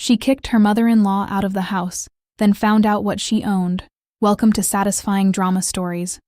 She kicked her mother-in-law out of the house, then found out what she owned. Welcome to satisfying drama stories,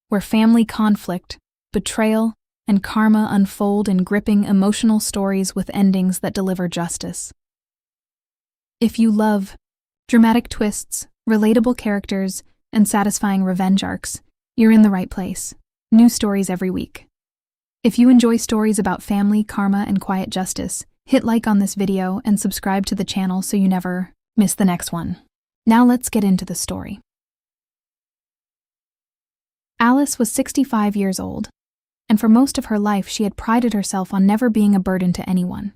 where family conflict, betrayal, and karma unfold in gripping emotional stories with endings that deliver justice. If you love dramatic twists, relatable characters, and satisfying revenge arcs, you're in the right place. New stories every week. If you enjoy stories about family, karma, and quiet justice, hit like on this video and subscribe to the channel so you never miss the next one. Now let's get into the story. Alice was 65 years old, and for most of her life she had prided herself on never being a burden to anyone.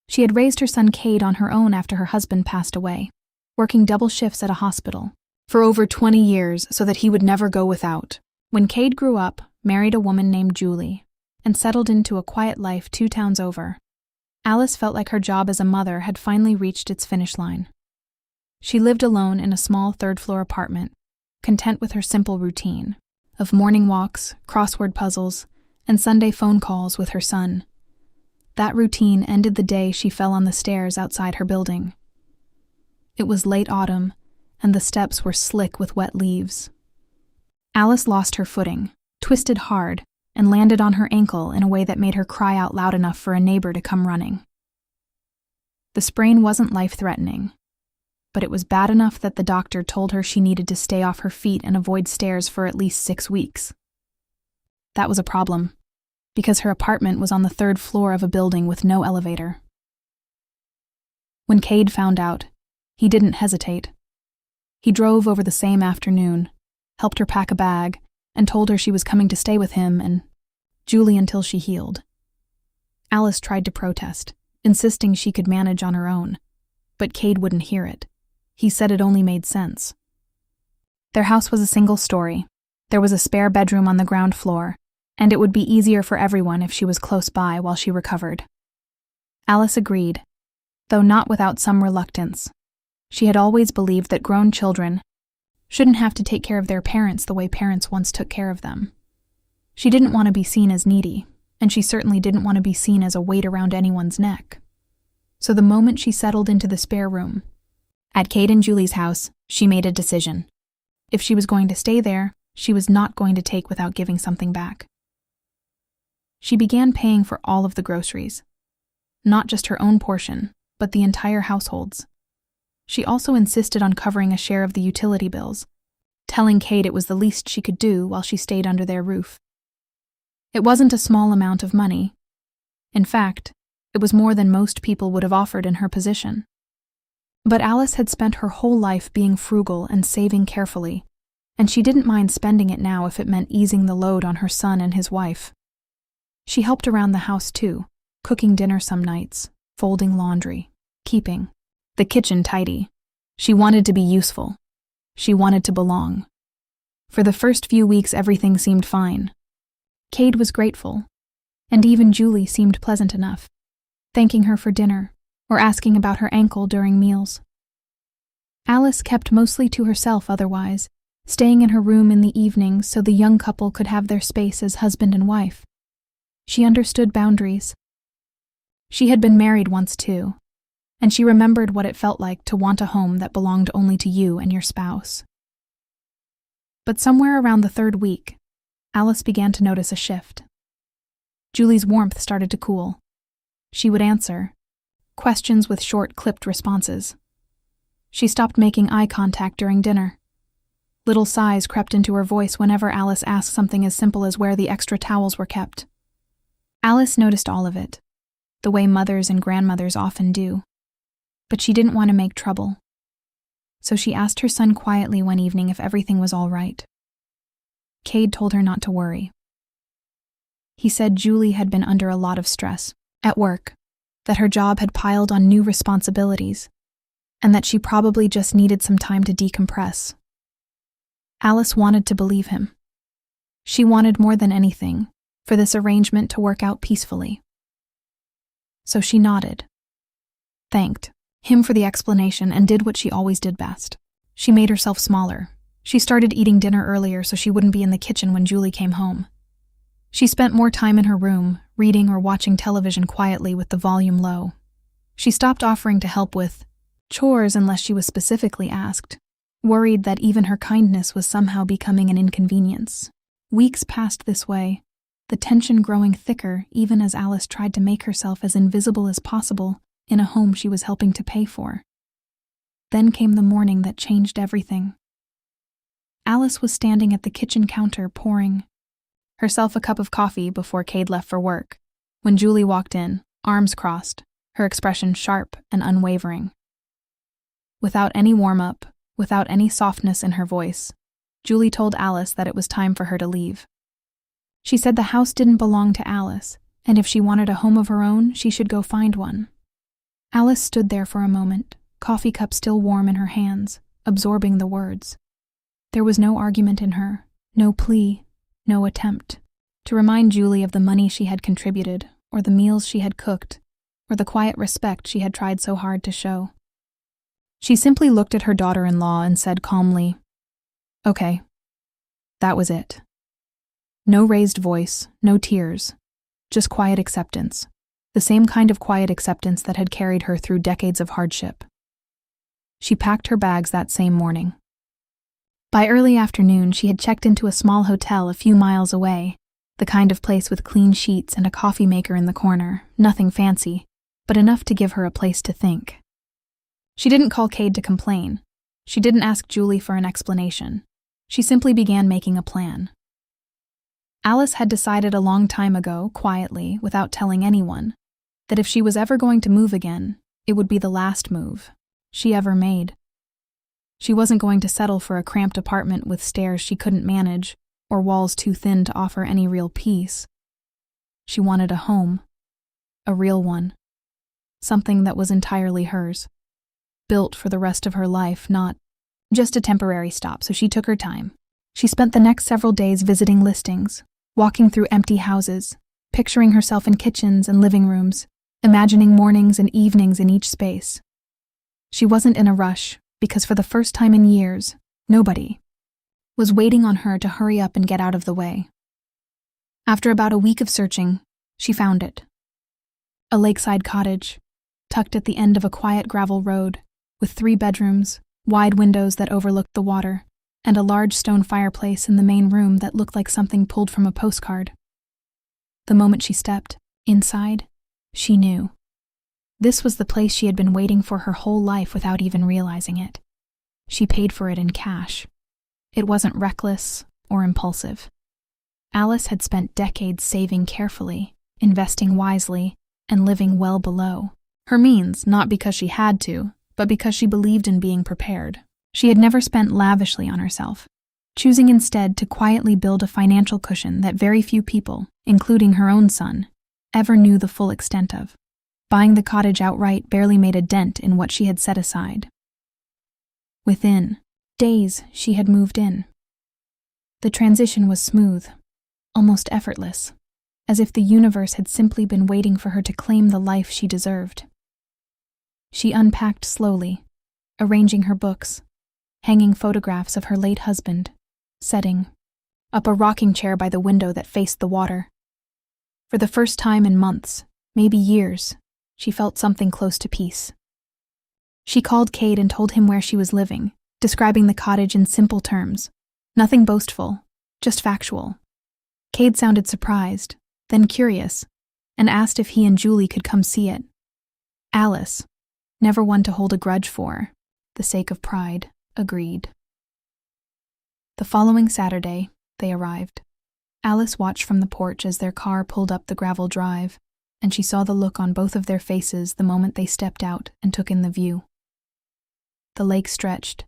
She had raised her son Cade on her own after her husband passed away, working double shifts at a hospital for over 20 years so that he would never go without. When Cade grew up, married a woman named Julie, and settled into a quiet life 2 towns over, Alice felt like her job as a mother had finally reached its finish line. She lived alone in a small 3rd-floor apartment, content with her simple routine of morning walks, crossword puzzles, and Sunday phone calls with her son. That routine ended the day she fell on the stairs outside her building. It was late autumn, and the steps were slick with wet leaves. Alice lost her footing, twisted hard, and landed on her ankle in a way that made her cry out loud enough for a neighbor to come running. The sprain wasn't life-threatening, but it was bad enough that the doctor told her she needed to stay off her feet and avoid stairs for at least 6 weeks. That was a problem, because her apartment was on the 3rd floor of a building with no elevator. When Cade found out, he didn't hesitate. He drove over the same afternoon, helped her pack a bag, and told her she was coming to stay with him and Julie until she healed. Alice tried to protest, insisting she could manage on her own, but Cade wouldn't hear it. He said it only made sense. Their house was a single story. There was a spare bedroom on the ground floor, and it would be easier for everyone if she was close by while she recovered. Alice agreed, though not without some reluctance. She had always believed that grown children shouldn't have to take care of their parents the way parents once took care of them. She didn't want to be seen as needy, and she certainly didn't want to be seen as a weight around anyone's neck. So the moment she settled into the spare room at Cade and Julie's house, she made a decision. If she was going to stay there, she was not going to take without giving something back. She began paying for all of the groceries, not just her own portion, but the entire household's. She also insisted on covering a share of the utility bills, telling Cade it was the least she could do while she stayed under their roof. It wasn't a small amount of money. In fact, it was more than most people would have offered in her position. But Alice had spent her whole life being frugal and saving carefully, and she didn't mind spending it now if it meant easing the load on her son and his wife. She helped around the house too, cooking dinner some nights, folding laundry, keeping the kitchen tidy. She wanted to be useful. She wanted to belong. For the first few weeks, everything seemed fine. Cade was grateful, and even Julie seemed pleasant enough, thanking her for dinner or asking about her ankle during meals. Alice kept mostly to herself otherwise, staying in her room in the evenings so the young couple could have their space as husband and wife. She understood boundaries. She had been married once too, and she remembered what it felt like to want a home that belonged only to you and your spouse. But somewhere around the 3rd week, Alice began to notice a shift. Julie's warmth started to cool. She would answer questions with short, clipped responses. She stopped making eye contact during dinner. Little sighs crept into her voice whenever Alice asked something as simple as where the extra towels were kept. Alice noticed all of it, the way mothers and grandmothers often do. But she didn't want to make trouble. So she asked her son quietly one evening if everything was all right. Cade told her not to worry. He said Julie had been under a lot of stress at work, that her job had piled on new responsibilities, and that she probably just needed some time to decompress. Alice wanted to believe him. She wanted more than anything for this arrangement to work out peacefully. So she nodded, thanked him for the explanation, and did what she always did best. She made herself smaller. She started eating dinner earlier so she wouldn't be in the kitchen when Julie came home. She spent more time in her room, reading or watching television quietly with the volume low. She stopped offering to help with chores unless she was specifically asked, worried that even her kindness was somehow becoming an inconvenience. Weeks passed this way, the tension growing thicker even as Alice tried to make herself as invisible as possible in a home she was helping to pay for. Then came the morning that changed everything. Alice was standing at the kitchen counter pouring herself a cup of coffee before Cade left for work, when Julie walked in, arms crossed, her expression sharp and unwavering. Without any warm-up, without any softness in her voice, Julie told Alice that it was time for her to leave. She said the house didn't belong to Alice, and if she wanted a home of her own, she should go find one. Alice stood there for a moment, coffee cup still warm in her hands, absorbing the words. There was no argument in her, no plea, no attempt to remind Julie of the money she had contributed, or the meals she had cooked, or the quiet respect she had tried so hard to show. She simply looked at her daughter-in-law and said calmly, "Okay." That was it. No raised voice, no tears, just quiet acceptance, the same kind of quiet acceptance that had carried her through decades of hardship. She packed her bags that same morning. By early afternoon, she had checked into a small hotel a few miles away, the kind of place with clean sheets and a coffee maker in the corner, nothing fancy, but enough to give her a place to think. She didn't call Cade to complain. She didn't ask Julie for an explanation. She simply began making a plan. Alice had decided a long time ago, quietly, without telling anyone, that if she was ever going to move again, it would be the last move she ever made. She wasn't going to settle for a cramped apartment with stairs she couldn't manage or walls too thin to offer any real peace. She wanted a home, a real one, something that was entirely hers, built for the rest of her life, not just a temporary stop, so she took her time. She spent the next several days visiting listings, walking through empty houses, picturing herself in kitchens and living rooms, imagining mornings and evenings in each space. She wasn't in a rush, because for the first time in years, nobody was waiting on her to hurry up and get out of the way. After about a week of searching, she found it. A lakeside cottage, tucked at the end of a quiet gravel road, with 3 bedrooms, wide windows that overlooked the water, and a large stone fireplace in the main room that looked like something pulled from a postcard. The moment she stepped inside, she knew. This was the place she had been waiting for her whole life without even realizing it. She paid for it in cash. It wasn't reckless or impulsive. Alice had spent decades saving carefully, investing wisely, and living well below her means, not because she had to, but because she believed in being prepared. She had never spent lavishly on herself, choosing instead to quietly build a financial cushion that very few people, including her own son, ever knew the full extent of. Buying the cottage outright barely made a dent in what she had set aside. Within days, she had moved in. The transition was smooth, almost effortless, as if the universe had simply been waiting for her to claim the life she deserved. She unpacked slowly, arranging her books, hanging photographs of her late husband, setting up a rocking chair by the window that faced the water. For the first time in months, maybe years, she felt something close to peace. She called Cade and told him where she was living, describing the cottage in simple terms, nothing boastful, just factual. Cade sounded surprised, then curious, and asked if he and Julie could come see it. Alice, never one to hold a grudge for the sake of pride, agreed. The following Saturday, they arrived. Alice watched from the porch as their car pulled up the gravel drive, and she saw the look on both of their faces the moment they stepped out and took in the view. The lake stretched,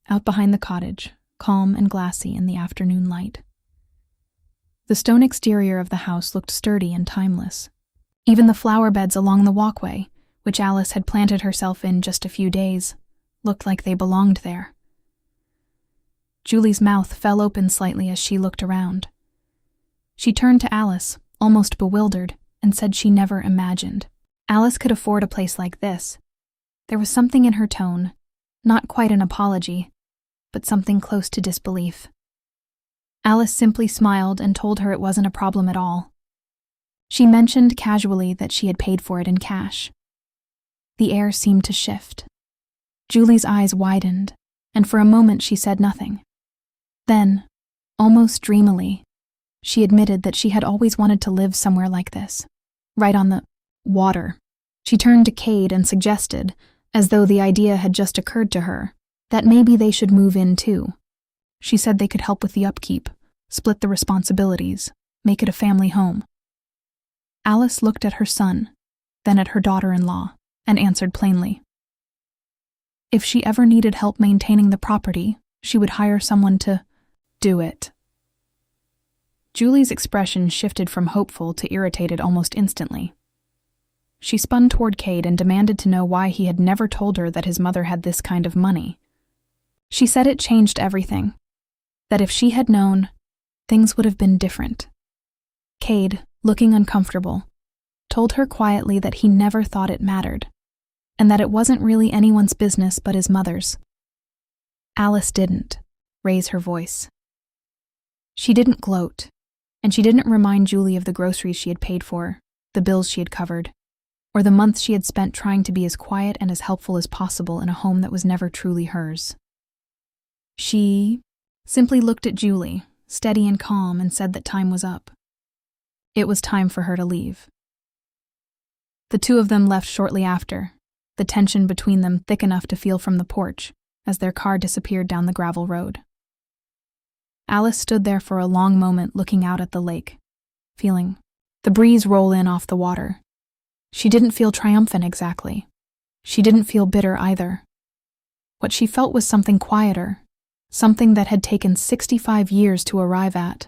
out behind the cottage, calm and glassy in the afternoon light. The stone exterior of the house looked sturdy and timeless. Even the flower beds along the walkway, which Alice had planted herself in just a few days, looked like they belonged there. Julie's mouth fell open slightly as she looked around. She turned to Alice, almost bewildered, and said she never imagined Alice could afford a place like this. There was something in her tone, not quite an apology, but something close to disbelief. Alice simply smiled and told her it wasn't a problem at all. She mentioned casually that she had paid for it in cash. The air seemed to shift. Julie's eyes widened, and for a moment she said nothing. Then, almost dreamily, she admitted that she had always wanted to live somewhere like this, right on the water. She turned to Cade and suggested, as though the idea had just occurred to her, that maybe they should move in too. She said they could help with the upkeep, split the responsibilities, make it a family home. Alice looked at her son, then at her daughter-in-law, and answered plainly. If she ever needed help maintaining the property, she would hire someone to do it. Julie's expression shifted from hopeful to irritated almost instantly. She spun toward Cade and demanded to know why he had never told her that his mother had this kind of money. She said it changed everything, that if she had known, things would have been different. Cade, looking uncomfortable, told her quietly that he never thought it mattered, and that it wasn't really anyone's business but his mother's. Alice didn't raise her voice. She didn't gloat, and she didn't remind Julie of the groceries she had paid for, the bills she had covered, or the months she had spent trying to be as quiet and as helpful as possible in a home that was never truly hers. She simply looked at Julie, steady and calm, and said that time was up. It was time for her to leave. The two of them left shortly after, the tension between them thick enough to feel from the porch as their car disappeared down the gravel road. Alice stood there for a long moment looking out at the lake, feeling the breeze roll in off the water. She didn't feel triumphant exactly. She didn't feel bitter either. What she felt was something quieter, something that had taken 65 years to arrive at.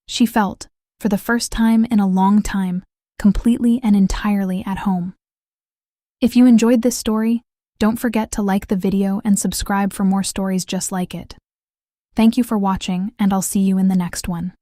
She felt, for the first time in a long time, completely and entirely at home. If you enjoyed this story, don't forget to like the video and subscribe for more stories just like it. Thank you for watching, and I'll see you in the next one.